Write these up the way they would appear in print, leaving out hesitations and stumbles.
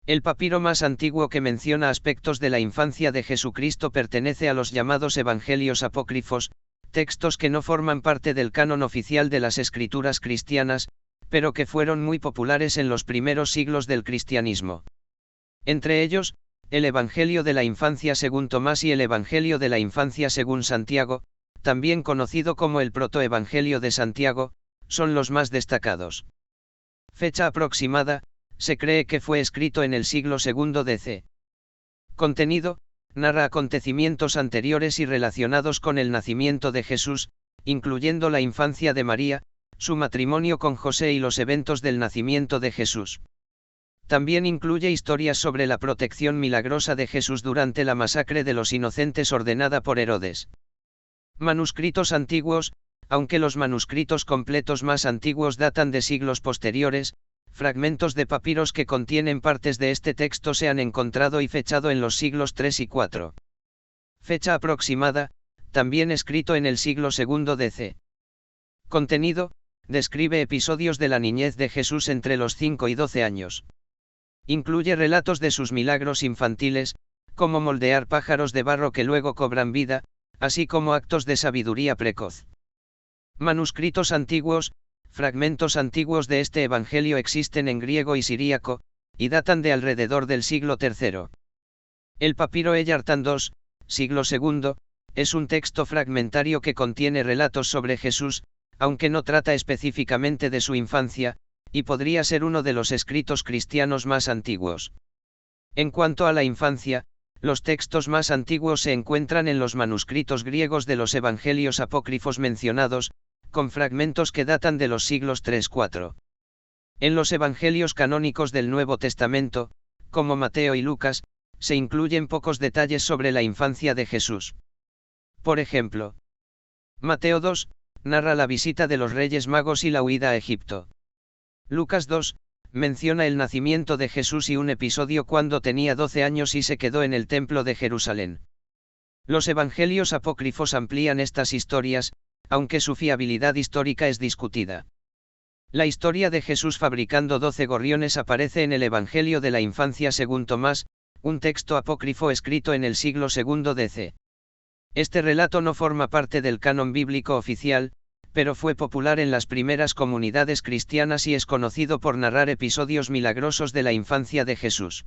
El papiro más antiguo que menciona aspectos de la infancia de Jesucristo pertenece a los llamados Evangelios apócrifos, textos que no forman parte del canon oficial de las escrituras cristianas, pero que fueron muy populares en los primeros siglos del cristianismo. Entre ellos, el Evangelio de la infancia según Tomás y el Evangelio de la infancia según Santiago, también conocido como el Protoevangelio de Santiago, son los más destacados. Fecha aproximada: se cree que fue escrito en el siglo II DC. Contenido: narra acontecimientos anteriores y relacionados con el nacimiento de Jesús, incluyendo la infancia de María, su matrimonio con José y los eventos del nacimiento de Jesús. También incluye historias sobre la protección milagrosa de Jesús durante la masacre de los inocentes ordenada por Herodes. Manuscritos antiguos: aunque los manuscritos completos más antiguos datan de siglos posteriores, fragmentos de papiros que contienen partes de este texto se han encontrado y fechado en los siglos III y IV. Fecha aproximada: también escrito en el siglo II DC. Contenido: describe episodios de la niñez de Jesús entre los 5 y 12 años. Incluye relatos de sus milagros infantiles, como moldear pájaros de barro que luego cobran vida, así como actos de sabiduría precoz. Manuscritos antiguos: fragmentos antiguos de este evangelio existen en griego y siríaco, y datan de alrededor del siglo III. El papiro Eyartan II, siglo II, es un texto fragmentario que contiene relatos sobre Jesús, aunque no trata específicamente de su infancia, y podría ser uno de los escritos cristianos más antiguos. En cuanto a la infancia, los textos más antiguos se encuentran en los manuscritos griegos de los evangelios apócrifos mencionados, con fragmentos que datan de los siglos III-IV. En los evangelios canónicos del Nuevo Testamento, como Mateo y Lucas, se incluyen pocos detalles sobre la infancia de Jesús. Por ejemplo, Mateo 2, narra la visita de los Reyes Magos y la huida a Egipto. Lucas 2, menciona el nacimiento de Jesús y un episodio cuando tenía 12 años y se quedó en el templo de Jerusalén. Los evangelios apócrifos amplían estas historias, aunque su fiabilidad histórica es discutida. La historia de Jesús fabricando 12 gorriones aparece en el Evangelio de la infancia según Tomás, un texto apócrifo escrito en el siglo II DC. Este relato no forma parte del canon bíblico oficial, pero fue popular en las primeras comunidades cristianas y es conocido por narrar episodios milagrosos de la infancia de Jesús.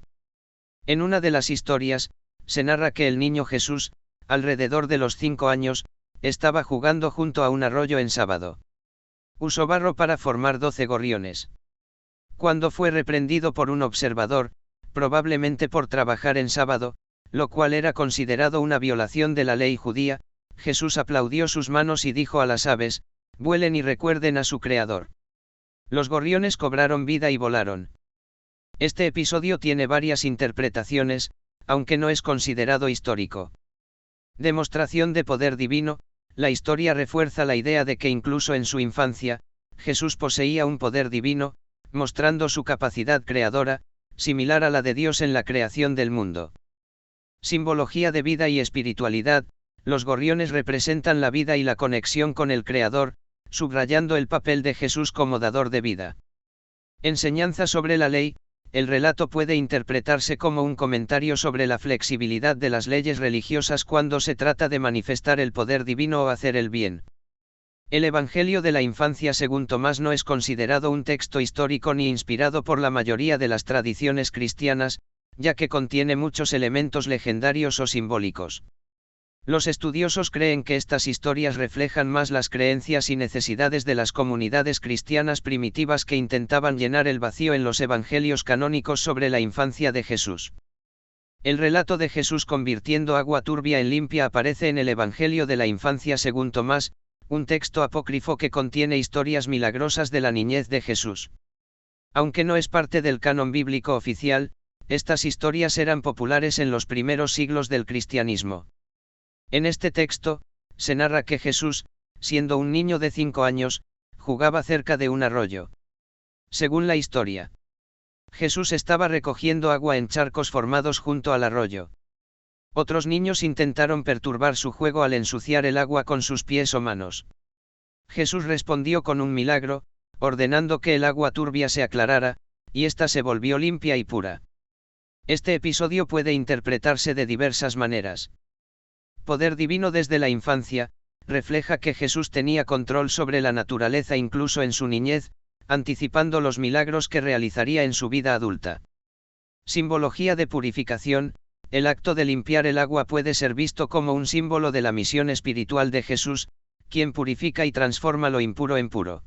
En una de las historias, se narra que el niño Jesús, alrededor de los 5 años, estaba jugando junto a un arroyo en sábado. Usó barro para formar 12 gorriones. Cuando fue reprendido por un observador, probablemente por trabajar en sábado, lo cual era considerado una violación de la ley judía, Jesús aplaudió sus manos y dijo a las aves: vuelen y recuerden a su Creador. Los gorriones cobraron vida y volaron. Este episodio tiene varias interpretaciones, aunque no es considerado histórico. Demostración de poder divino: la historia refuerza la idea de que incluso en su infancia, Jesús poseía un poder divino, mostrando su capacidad creadora, similar a la de Dios en la creación del mundo. Simbología de vida y espiritualidad: los gorriones representan la vida y la conexión con el Creador, subrayando el papel de Jesús como dador de vida. Enseñanza sobre la ley: el relato puede interpretarse como un comentario sobre la flexibilidad de las leyes religiosas cuando se trata de manifestar el poder divino o hacer el bien. El Evangelio de la infancia según Tomás no es considerado un texto histórico ni inspirado por la mayoría de las tradiciones cristianas, ya que contiene muchos elementos legendarios o simbólicos. Los estudiosos creen que estas historias reflejan más las creencias y necesidades de las comunidades cristianas primitivas que intentaban llenar el vacío en los evangelios canónicos sobre la infancia de Jesús. El relato de Jesús convirtiendo agua turbia en limpia aparece en el Evangelio de la infancia según Tomás, un texto apócrifo que contiene historias milagrosas de la niñez de Jesús. Aunque no es parte del canon bíblico oficial, estas historias eran populares en los primeros siglos del cristianismo. En este texto, se narra que Jesús, siendo un niño de 5 años, jugaba cerca de un arroyo. Según la historia, Jesús estaba recogiendo agua en charcos formados junto al arroyo. Otros niños intentaron perturbar su juego al ensuciar el agua con sus pies o manos. Jesús respondió con un milagro, ordenando que el agua turbia se aclarara, y ésta se volvió limpia y pura. Este episodio puede interpretarse de diversas maneras. Poder divino desde la infancia, refleja que Jesús tenía control sobre la naturaleza incluso en su niñez, anticipando los milagros que realizaría en su vida adulta. Simbología de purificación. El acto de limpiar el agua puede ser visto como un símbolo de la misión espiritual de Jesús, quien purifica y transforma lo impuro en puro.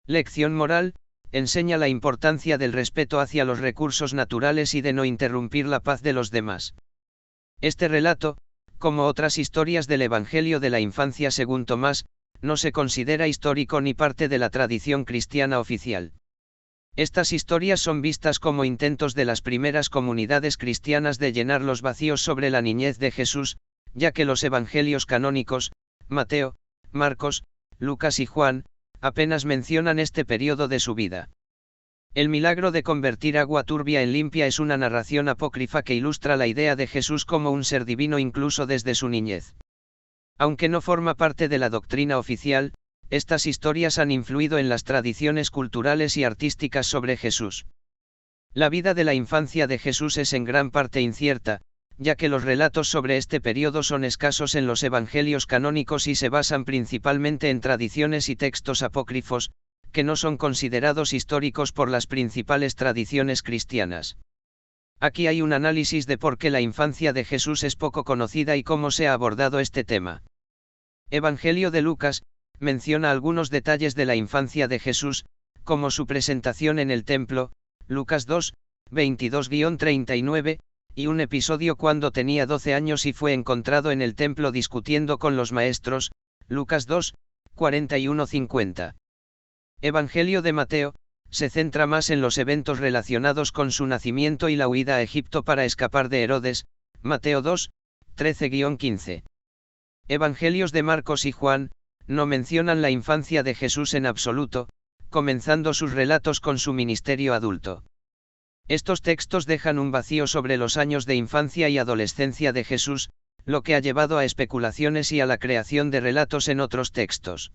Lección moral. Enseña la importancia del respeto hacia los recursos naturales y de no interrumpir la paz de los demás. Este relato, como otras historias del Evangelio de la infancia según Tomás, no se considera histórico ni parte de la tradición cristiana oficial. Estas historias son vistas como intentos de las primeras comunidades cristianas de llenar los vacíos sobre la niñez de Jesús, ya que los evangelios canónicos, Mateo, Marcos, Lucas y Juan, apenas mencionan este periodo de su vida. El milagro de convertir agua turbia en limpia es una narración apócrifa que ilustra la idea de Jesús como un ser divino incluso desde su niñez. Aunque no forma parte de la doctrina oficial, estas historias han influido en las tradiciones culturales y artísticas sobre Jesús. La vida de la infancia de Jesús es en gran parte incierta, ya que los relatos sobre este periodo son escasos en los evangelios canónicos y se basan principalmente en tradiciones y textos apócrifos, que no son considerados históricos por las principales tradiciones cristianas. Aquí hay un análisis de por qué la infancia de Jesús es poco conocida y cómo se ha abordado este tema. Evangelio de Lucas menciona algunos detalles de la infancia de Jesús, como su presentación en el templo, Lucas 2, 22-39, y un episodio cuando tenía 12 años y fue encontrado en el templo discutiendo con los maestros, Lucas 2, 41-50. Evangelio de Mateo se centra más en los eventos relacionados con su nacimiento y la huida a Egipto para escapar de Herodes, Mateo 2, 13-15. Evangelios de Marcos y Juan no mencionan la infancia de Jesús en absoluto, comenzando sus relatos con su ministerio adulto. Estos textos dejan un vacío sobre los años de infancia y adolescencia de Jesús, lo que ha llevado a especulaciones y a la creación de relatos en otros textos.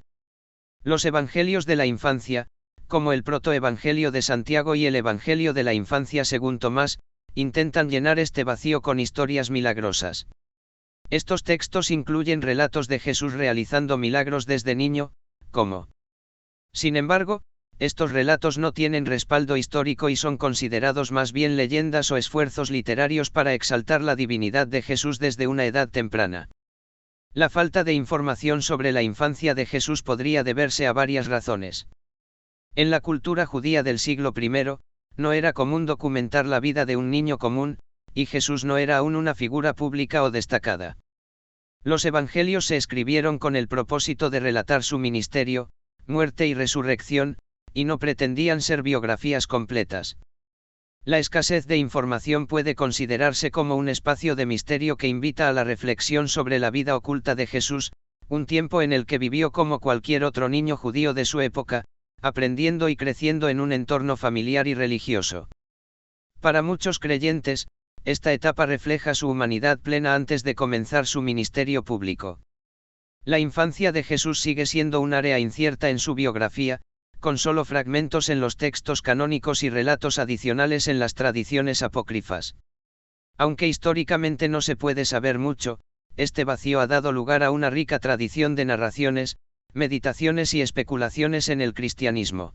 Los evangelios de la infancia, como el protoevangelio de Santiago y el evangelio de la infancia según Tomás, intentan llenar este vacío con historias milagrosas. Estos textos incluyen relatos de Jesús realizando milagros desde niño, como. Sin embargo, estos relatos no tienen respaldo histórico y son considerados más bien leyendas o esfuerzos literarios para exaltar la divinidad de Jesús desde una edad temprana. La falta de información sobre la infancia de Jesús podría deberse a varias razones. En la cultura judía del siglo I, no era común documentar la vida de un niño común, y Jesús no era aún una figura pública o destacada. Los evangelios se escribieron con el propósito de relatar su ministerio, muerte y resurrección, y no pretendían ser biografías completas. La escasez de información puede considerarse como un espacio de misterio que invita a la reflexión sobre la vida oculta de Jesús, un tiempo en el que vivió como cualquier otro niño judío de su época, aprendiendo y creciendo en un entorno familiar y religioso. Para muchos creyentes, esta etapa refleja su humanidad plena antes de comenzar su ministerio público. La infancia de Jesús sigue siendo un área incierta en su biografía, con solo fragmentos en los textos canónicos y relatos adicionales en las tradiciones apócrifas. Aunque históricamente no se puede saber mucho, este vacío ha dado lugar a una rica tradición de narraciones, meditaciones y especulaciones en el cristianismo.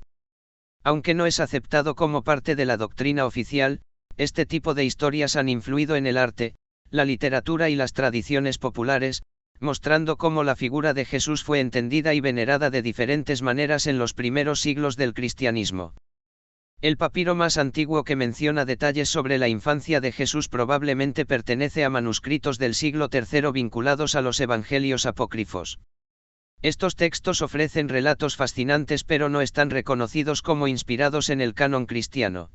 Aunque no es aceptado como parte de la doctrina oficial, este tipo de historias han influido en el arte, la literatura y las tradiciones populares, mostrando cómo la figura de Jesús fue entendida y venerada de diferentes maneras en los primeros siglos del cristianismo. El papiro más antiguo que menciona detalles sobre la infancia de Jesús probablemente pertenece a manuscritos del siglo III vinculados a los evangelios apócrifos. Estos textos ofrecen relatos fascinantes pero no están reconocidos como inspirados en el canon cristiano.